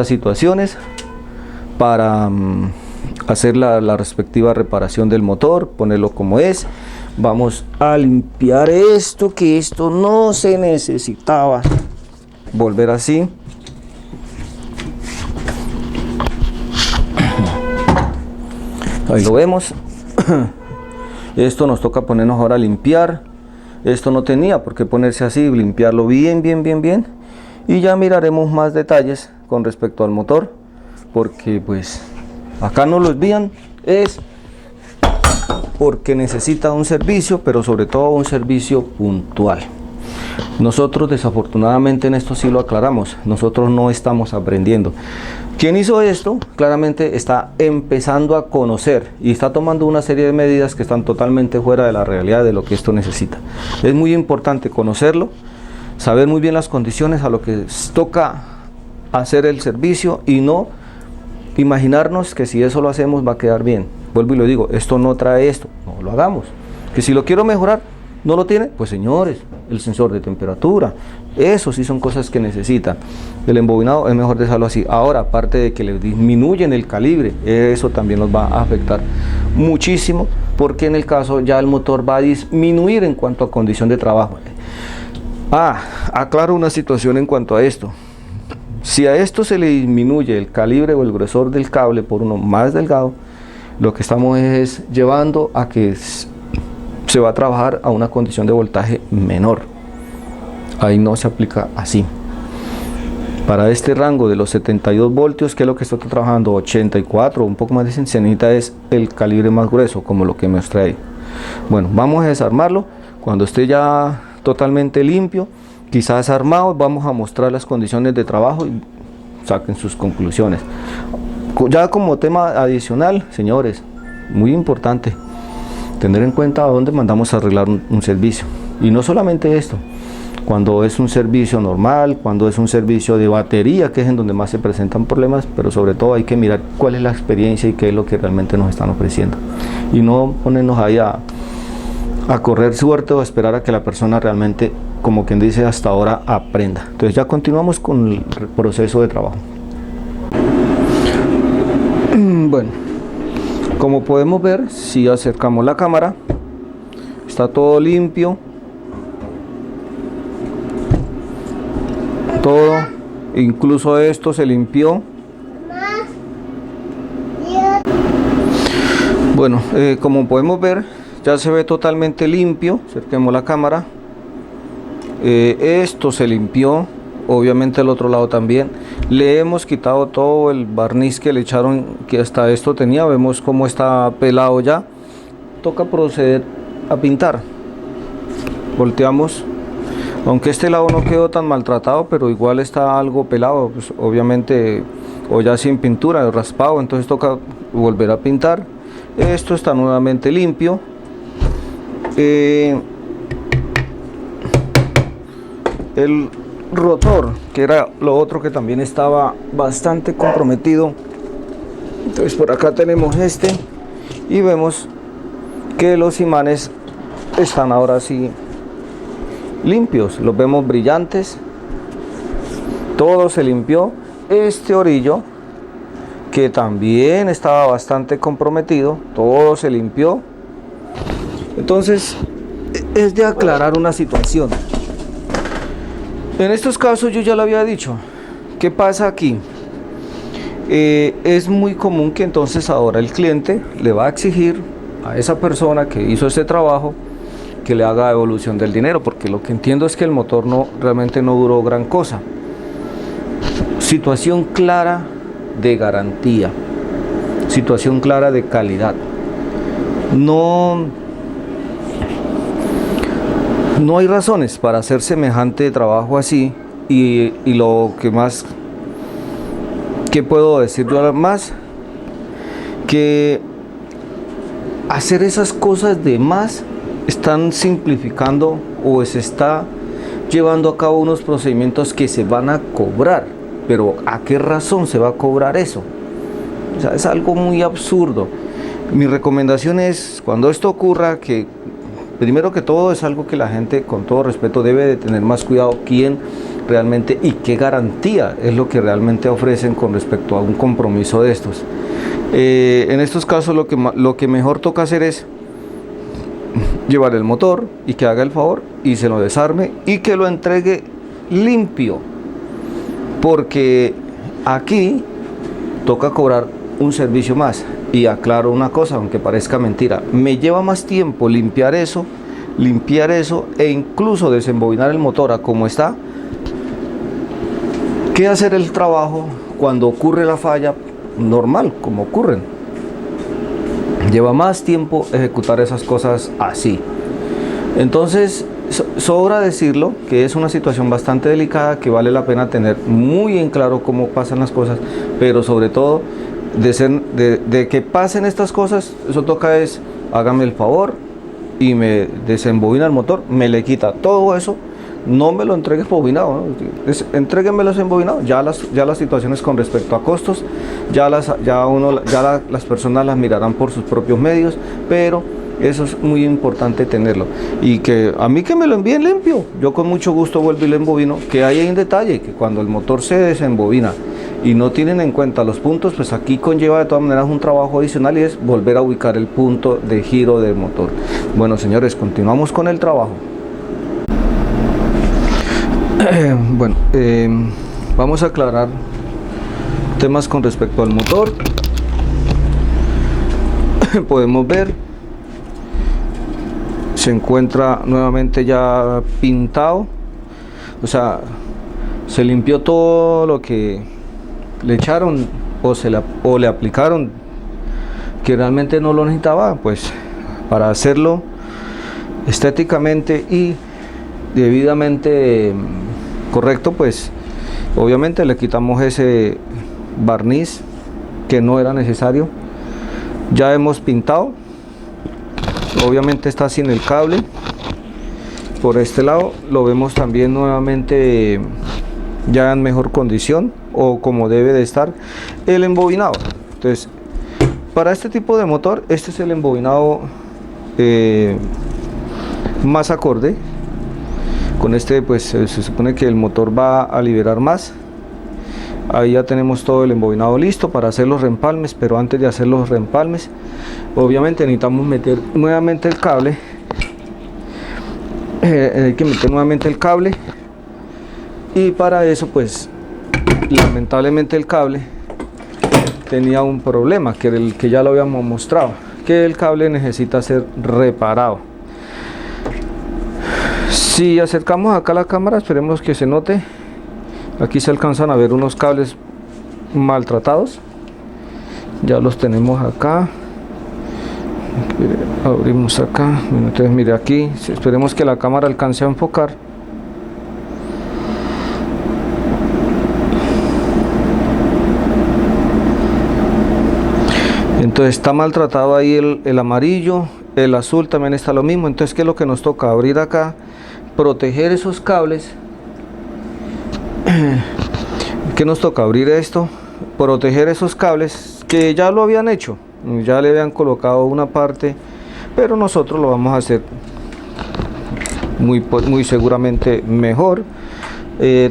situaciones para hacer la respectiva reparación del motor, ponerlo como es. Vamos a limpiar esto, que esto no se necesitaba volver así. Ahí lo vemos. Esto nos toca ponernos ahora a limpiar. Esto no tenía por qué ponerse así, limpiarlo bien, y ya miraremos más detalles con respecto al motor, porque pues acá no lo envían, es porque necesita un servicio, pero sobre todo un servicio puntual. Nosotros desafortunadamente en esto sí lo aclaramos, nosotros no estamos aprendiendo. Quien hizo esto claramente está empezando a conocer y está tomando una serie de medidas que están totalmente fuera de la realidad de lo que esto necesita. Es muy importante conocerlo, saber muy bien las condiciones a lo que toca hacer el servicio y no imaginarnos que si eso lo hacemos va a quedar bien. Vuelvo y lo digo, esto no trae esto, no lo hagamos. Que si lo quiero mejorar, ¿no lo tiene? Pues señores, el sensor de temperatura, eso sí son cosas que necesitan. El embobinado es mejor dejarlo así. Ahora, aparte de que le disminuyen el calibre, eso también nos va a afectar muchísimo, porque en el caso ya el motor va a disminuir en cuanto a condición de trabajo. Aclaro una situación en cuanto a esto. Si a esto se le disminuye el calibre o el grosor del cable por uno más delgado, lo que estamos es llevando a que se va a trabajar a una condición de voltaje menor. Ahí no se aplica así. Para este rango de los 72 voltios, que es lo que está trabajando, 84 o un poco más de 100, se necesita es el calibre más grueso, como lo que me mostré ahí. Bueno, vamos a desarmarlo. Cuando esté ya totalmente limpio, quizás armado, vamos a mostrar las condiciones de trabajo y saquen sus conclusiones. Ya como tema adicional, señores, muy importante tener en cuenta a dónde mandamos a arreglar un servicio. Y no solamente esto, cuando es un servicio normal, cuando es un servicio de batería, que es en donde más se presentan problemas, pero sobre todo hay que mirar cuál es la experiencia y qué es lo que realmente nos están ofreciendo. Y no ponernos ahí a correr suerte o esperar a que la persona realmente, como quien dice, hasta ahora aprenda. Entonces ya continuamos con el proceso de trabajo. Bueno, como podemos ver, si acercamos la cámara, está todo limpio, todo, incluso esto se limpió. Bueno, como podemos ver, ya se ve totalmente limpio. Acerquemos la cámara. Esto se limpió, obviamente el otro lado también. Le hemos quitado todo el barniz que le echaron, que hasta esto tenía. Vemos cómo está pelado ya. Toca proceder a pintar. Volteamos. Aunque este lado no quedó tan maltratado, pero igual está algo pelado, pues obviamente, o ya sin pintura, raspado, entonces toca volver a pintar. Esto está nuevamente limpio. El rotor, que era lo otro que también estaba bastante comprometido, entonces por acá tenemos este y vemos que los imanes están ahora sí limpios, los vemos brillantes, todo se limpió. Este orillo, que también estaba bastante comprometido, todo se limpió. Entonces es de aclarar una situación. En estos casos yo ya lo había dicho. ¿Qué pasa aquí? Es muy común que entonces ahora el cliente le va a exigir a esa persona que hizo este trabajo que le haga devolución del dinero, porque lo que entiendo es que el motor realmente no duró gran cosa. Situación clara de garantía, situación clara de calidad. No hay razones para hacer semejante trabajo así, y lo que más, ¿qué puedo decir yo más? Que hacer esas cosas de más están simplificando o se está llevando a cabo unos procedimientos que se van a cobrar, pero ¿a qué razón se va a cobrar eso? O sea, es algo muy absurdo. Mi recomendación es, cuando esto ocurra, que primero que todo es algo que la gente, con todo respeto, debe de tener más cuidado quién realmente y qué garantía es lo que realmente ofrecen con respecto a un compromiso de estos. En estos casos lo que mejor toca hacer es llevar el motor y que haga el favor y se lo desarme y que lo entregue limpio, porque aquí toca cobrar un servicio más. Y aclaro una cosa, aunque parezca mentira, me lleva más tiempo limpiar eso e incluso desembobinar el motor a como está, que hacer el trabajo cuando ocurre la falla normal, como ocurren. Lleva más tiempo ejecutar esas cosas así. Entonces, sobra decirlo que es una situación bastante delicada, que vale la pena tener muy en claro cómo pasan las cosas, pero sobre todo de que pasen estas cosas, eso toca es, hágame el favor y me desembobina el motor, me le quita todo eso, no me lo entregues bobinado, ¿no? Entréguenmelo embobinado. Ya las situaciones con respecto a costos, las personas las mirarán por sus propios medios, pero eso es muy importante tenerlo. Y que a mí que me lo envíen limpio, yo con mucho gusto vuelvo y lo embobino. Que hay un detalle, que cuando el motor se desembobina y no tienen en cuenta los puntos, pues aquí conlleva de todas maneras un trabajo adicional, y es volver a ubicar el punto de giro del motor. Bueno, señores, continuamos con el trabajo. Vamos a aclarar temas con respecto al motor. Podemos ver, se encuentra nuevamente ya pintado, o sea, se limpió todo lo que le echaron o le aplicaron, que realmente no lo necesitaba, pues para hacerlo estéticamente y debidamente correcto, pues obviamente le quitamos ese barniz que no era necesario. Ya hemos pintado, obviamente está sin el cable, Por este lado lo vemos también nuevamente ya en mejor condición o como debe de estar el embobinado. Entonces, para este tipo de motor, este es el embobinado más acorde. Con este pues se supone que el motor va a liberar más. Ahí ya tenemos todo el embobinado listo para hacer los reempalmes, pero antes de hacer los reempalmes obviamente necesitamos meter nuevamente el cable. Hay que meter nuevamente el cable, y para eso pues lamentablemente el cable tenía un problema, que era el que ya lo habíamos mostrado, que el cable necesita ser reparado. Si acercamos acá la cámara, esperemos que se note, aquí se alcanzan a ver unos cables maltratados, ya los tenemos acá. Abrimos acá, entonces mire aquí, esperemos que la cámara alcance a enfocar. Entonces está maltratado ahí el amarillo, el azul también está lo mismo. Entonces, ¿qué es lo que nos toca? Abrir acá, proteger esos cables. ¿Qué nos toca? Abrir esto, proteger esos cables que ya lo habían hecho, ya le habían colocado una parte, pero nosotros lo vamos a hacer muy seguramente mejor.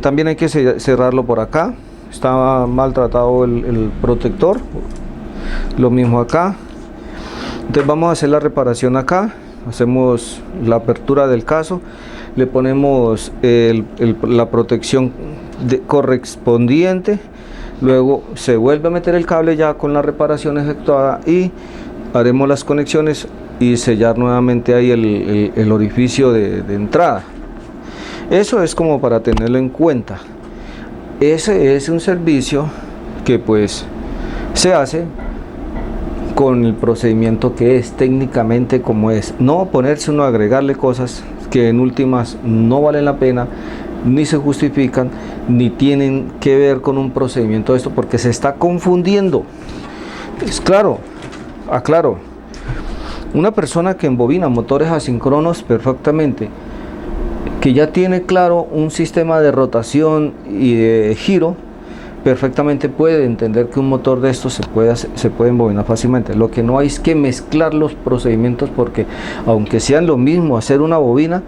También hay que cerrarlo por acá, está maltratado el protector, lo mismo acá. Entonces vamos a hacer la reparación acá, hacemos la apertura del caso, le ponemos la protección correspondiente, luego se vuelve a meter el cable ya con la reparación efectuada y haremos las conexiones y sellar nuevamente ahí el orificio de entrada. Eso es como para tenerlo en cuenta. Ese es un servicio que pues se hace con el procedimiento que es, técnicamente como es, no ponerse uno a agregarle cosas que en últimas no valen la pena, ni se justifican, ni tienen que ver con un procedimiento de esto, porque se está confundiendo. Es claro, aclaro, una persona que embobina motores asíncronos perfectamente, que ya tiene claro un sistema de rotación y de giro, perfectamente puede entender que un motor de estos se puede embobinar fácilmente. Lo que no hay es que mezclar los procedimientos, porque aunque sean lo mismo hacer una bobina,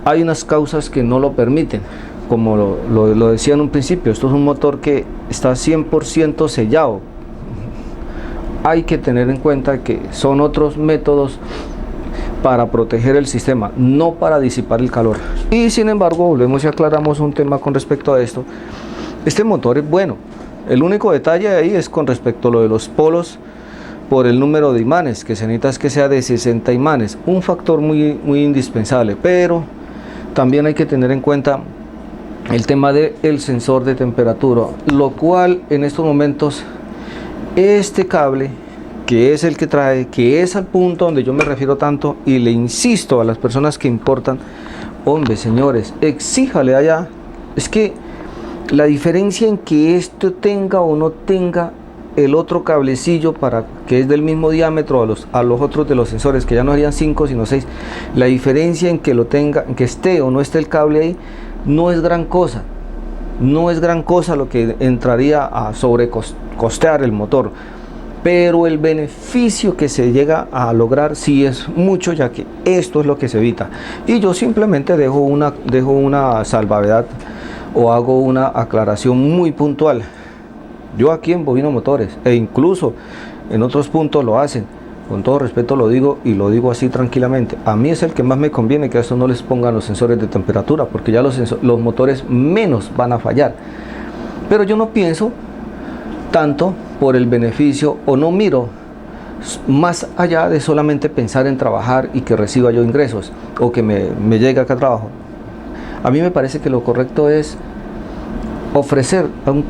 hay unas causas que no lo permiten. Como lo decía en un principio, esto es un motor que está 100% sellado. Hay que tener en cuenta que son otros métodos para proteger el sistema, no para disipar el calor. Y sin embargo, volvemos y aclaramos un tema con respecto a esto. Este motor es bueno. El único detalle ahí es con respecto a lo de los polos, por el número de imanes, que se necesita es que sea de 60 imanes, un factor muy indispensable. Pero también hay que tener en cuenta el tema del sensor de temperatura, lo cual en estos momentos este cable, que es el que trae, que es al punto donde yo me refiero tanto, y le insisto a las personas que importan, hombre señores, exíjale allá, es que la diferencia en que esto tenga o no tenga el otro cablecillo, para que es del mismo diámetro a los otros de los sensores, que ya no harían 5 sino 6, la diferencia en que lo tenga, en que esté o no esté el cable ahí, no es gran cosa, no es gran cosa lo que entraría a sobrecostear el motor, pero el beneficio que se llega a lograr sí es mucho, ya que esto es lo que se evita. Y yo simplemente dejo una salvavedad o hago una aclaración muy puntual. Yo aquí embobino motores, e incluso en otros puntos lo hacen, con todo respeto lo digo, y lo digo así tranquilamente. A mí es el que más me conviene que a esto no les pongan los sensores de temperatura, porque ya los motores menos van a fallar. Pero yo no pienso tanto por el beneficio, o no miro más allá de solamente pensar en trabajar y que reciba yo ingresos, o que me llegue acá a trabajo. A mí me parece que lo correcto es ofrecer al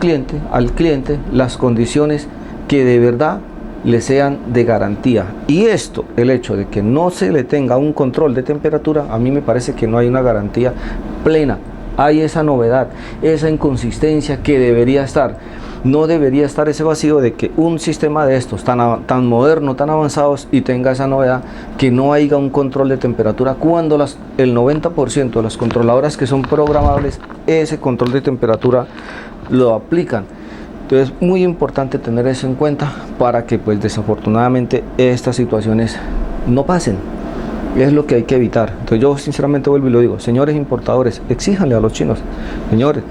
cliente las condiciones que de verdad le sean de garantía. Y esto, el hecho de que no se le tenga un control de temperatura, a mí me parece que no hay una garantía plena. Hay esa novedad, esa inconsistencia que debería estar. no debería estar ese vacío de que un sistema de estos tan moderno, tan avanzados y tenga esa novedad que no haya un control de temperatura cuando el 90% de las controladoras que son programables, ese control de temperatura lo aplican. Entonces es muy importante tener eso en cuenta para que pues desafortunadamente estas situaciones no pasen. Es lo que hay que evitar. Entonces yo sinceramente vuelvo y lo digo, señores importadores, exíjanle a los chinos, señores,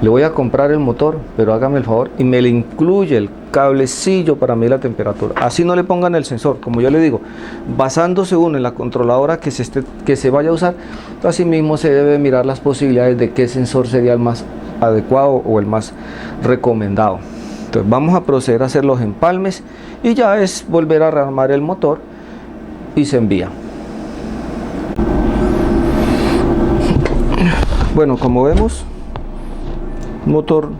le voy a comprar el motor, pero hágame el favor y me le incluye el cablecillo para medir la temperatura. Así no le pongan el sensor, como yo le digo, basándose uno en la controladora que se vaya a usar, así mismo se debe mirar las posibilidades de qué sensor sería el más adecuado o el más recomendado. Entonces vamos a proceder a hacer los empalmes y ya es volver a rearmar el motor y se envía. Bueno, como vemos, motor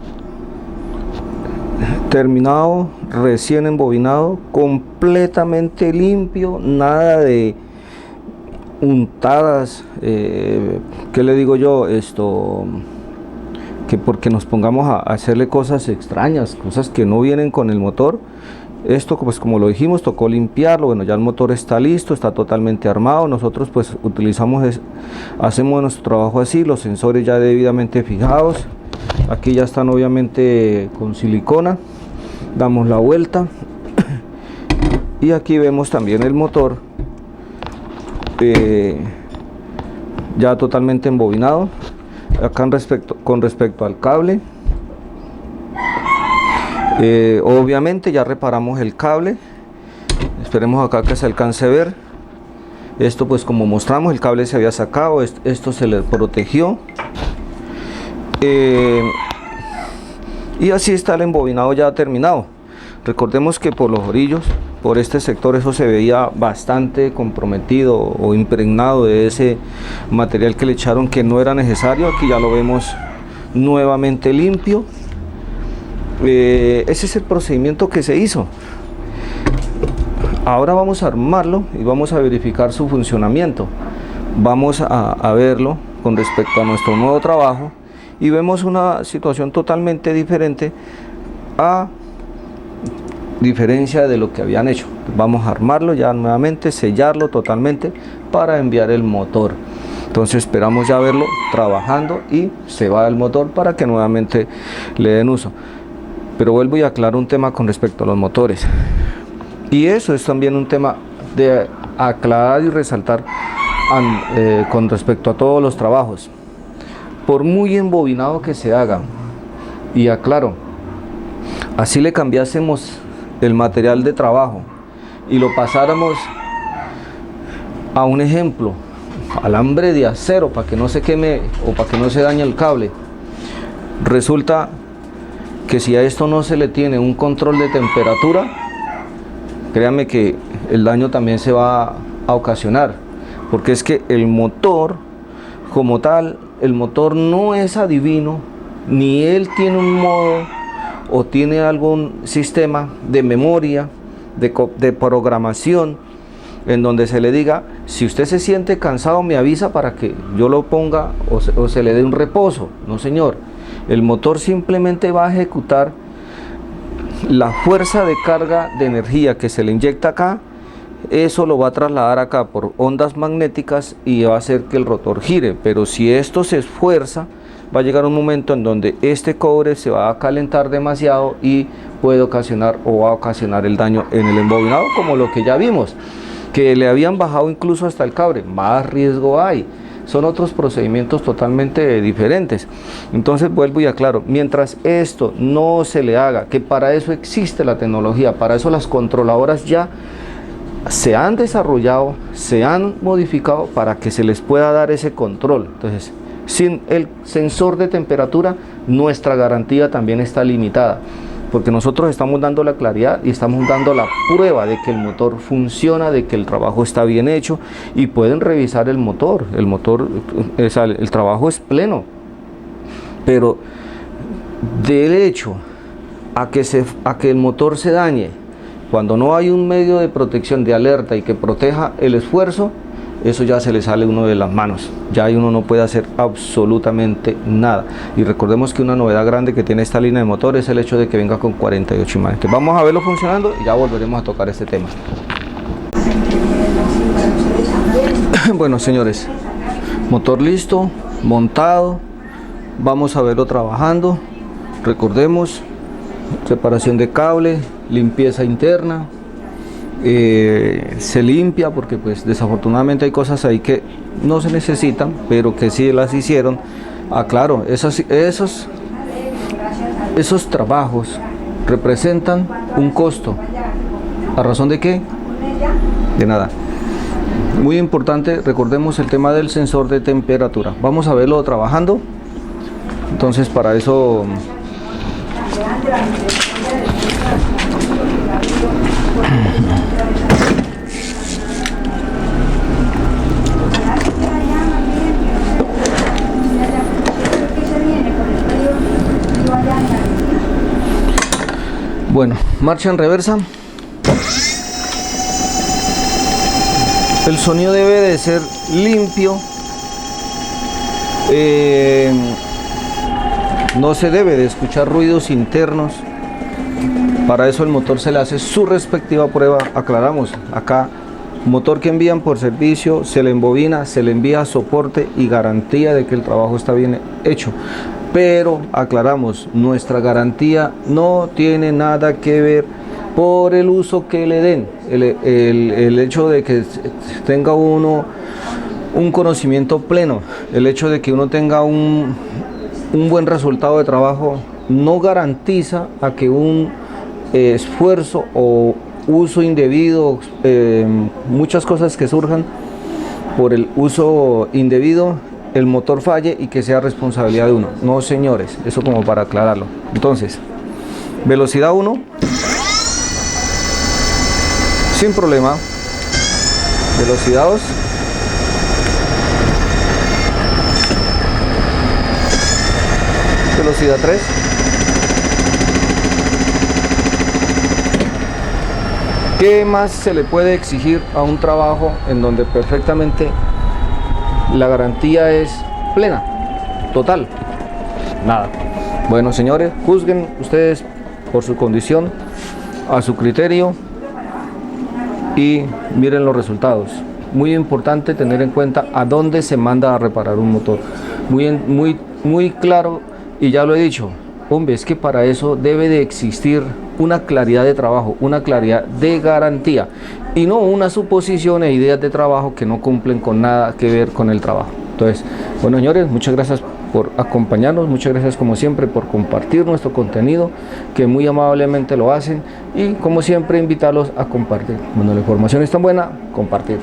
terminado, recién embobinado, completamente limpio, nada de untadas, ¿qué le digo yo? Que porque nos pongamos a hacerle cosas extrañas, cosas que no vienen con el motor. Esto pues como lo dijimos, tocó limpiarlo. Bueno, ya el motor está listo, está totalmente armado. Nosotros pues hacemos nuestro trabajo así, los sensores ya debidamente fijados. Aquí ya están obviamente con silicona. Damos la vuelta y aquí vemos también el motor ya totalmente embobinado. Acá con respecto al cable, obviamente ya reparamos el cable. Esperemos acá que se alcance a ver. Esto pues como mostramos, el cable se había sacado, esto se le protegió, y así está el embobinado ya terminado. Recordemos que por los orillos, por este sector, eso se veía bastante comprometido o impregnado de ese material que le echaron que no era necesario. Aquí ya lo vemos nuevamente limpio. Ese es el procedimiento que se hizo. Ahora vamos a armarlo y vamos a verificar su funcionamiento. Vamos a verlo con respecto a nuestro nuevo trabajo y vemos una situación totalmente diferente a diferencia de lo que habían hecho. Vamos a armarlo ya nuevamente, sellarlo totalmente para enviar el motor. Entonces esperamos ya verlo trabajando y se va el motor para que nuevamente le den uso. Pero vuelvo y aclaro un tema con respecto a los motores, y eso es también un tema de aclarar y resaltar con respecto a todos los trabajos. Por muy embobinado que se haga, y aclaro, así le cambiásemos el material de trabajo y lo pasáramos a un ejemplo, alambre de acero para que no se queme o para que no se dañe el cable, resulta que si a esto no se le tiene un control de temperatura, créanme que el daño también se va a ocasionar, porque es que el motor como tal, el motor no es adivino, ni él tiene un modo o tiene algún sistema de memoria, de programación, en donde se le diga, si usted se siente cansado me avisa para que yo lo ponga o se le dé un reposo. No, señor, el motor simplemente va a ejecutar la fuerza de carga de energía que se le inyecta acá, eso lo va a trasladar acá por ondas magnéticas y va a hacer que el rotor gire. Pero si esto se esfuerza, va a llegar un momento en donde este cobre se va a calentar demasiado y puede ocasionar o va a ocasionar el daño en el embobinado, como lo que ya vimos, que le habían bajado incluso hasta el cable. Más riesgo hay. Son otros procedimientos totalmente diferentes. Entonces vuelvo y aclaro, mientras esto no se le haga, que para eso existe la tecnología, para eso las controladoras ya se han desarrollado, se han modificado para que se les pueda dar ese control. Entonces, sin el sensor de temperatura, nuestra garantía también está limitada, porque nosotros estamos dando la claridad y estamos dando la prueba de que el motor funciona, de que el trabajo está bien hecho, y pueden revisar el motor, el trabajo es pleno, pero del hecho a que el motor se dañe, cuando no hay un medio de protección, de alerta y que proteja el esfuerzo, eso ya se le sale uno de las manos, ya ahí uno no puede hacer absolutamente nada. Y recordemos que una novedad grande que tiene esta línea de motor es el hecho de que venga con 48 imanes. Entonces vamos a verlo funcionando y ya volveremos a tocar este tema. Bueno, señores, motor listo, montado, vamos a verlo trabajando. Recordemos, separación de cable, limpieza interna. Se limpia porque pues desafortunadamente hay cosas ahí que no se necesitan, pero que sí las hicieron. Claro, esos trabajos representan un costo. ¿A razón de qué? De nada. Muy importante, recordemos el tema del sensor de temperatura. Vamos a verlo trabajando. Entonces para eso bueno, marcha en reversa. El sonido debe de ser limpio. No se debe de escuchar ruidos internos. Para eso el motor se le hace su respectiva prueba. Aclaramos, acá motor que envían por servicio, se le embobina, se le envía soporte y garantía de que el trabajo está bien hecho. Pero aclaramos, nuestra garantía no tiene nada que ver por el uso que le den. El hecho de que tenga uno un conocimiento pleno, el hecho de que uno tenga un buen resultado de trabajo no garantiza a que un esfuerzo o uso indebido, muchas cosas que surjan por el uso indebido, el motor falle y que sea responsabilidad de uno. No, señores, eso como para aclararlo. Entonces, velocidad 1, sin problema. Velocidad 2, velocidad 3, ¿qué más se le puede exigir a un trabajo en donde perfectamente la garantía es plena, total? Nada. Bueno, señores, juzguen ustedes por su condición, a su criterio, y miren los resultados. Muy importante tener en cuenta a dónde se manda a reparar un motor. Muy claro, y ya lo he dicho, hombre, es que para eso debe de existir una claridad de trabajo, una claridad de garantía, y no una suposición e ideas de trabajo que no cumplen con nada que ver con el trabajo. Entonces, bueno, señores, muchas gracias por acompañarnos, muchas gracias como siempre por compartir nuestro contenido, que muy amablemente lo hacen, y como siempre invitarlos a compartir. Cuando la información es tan buena, compartir.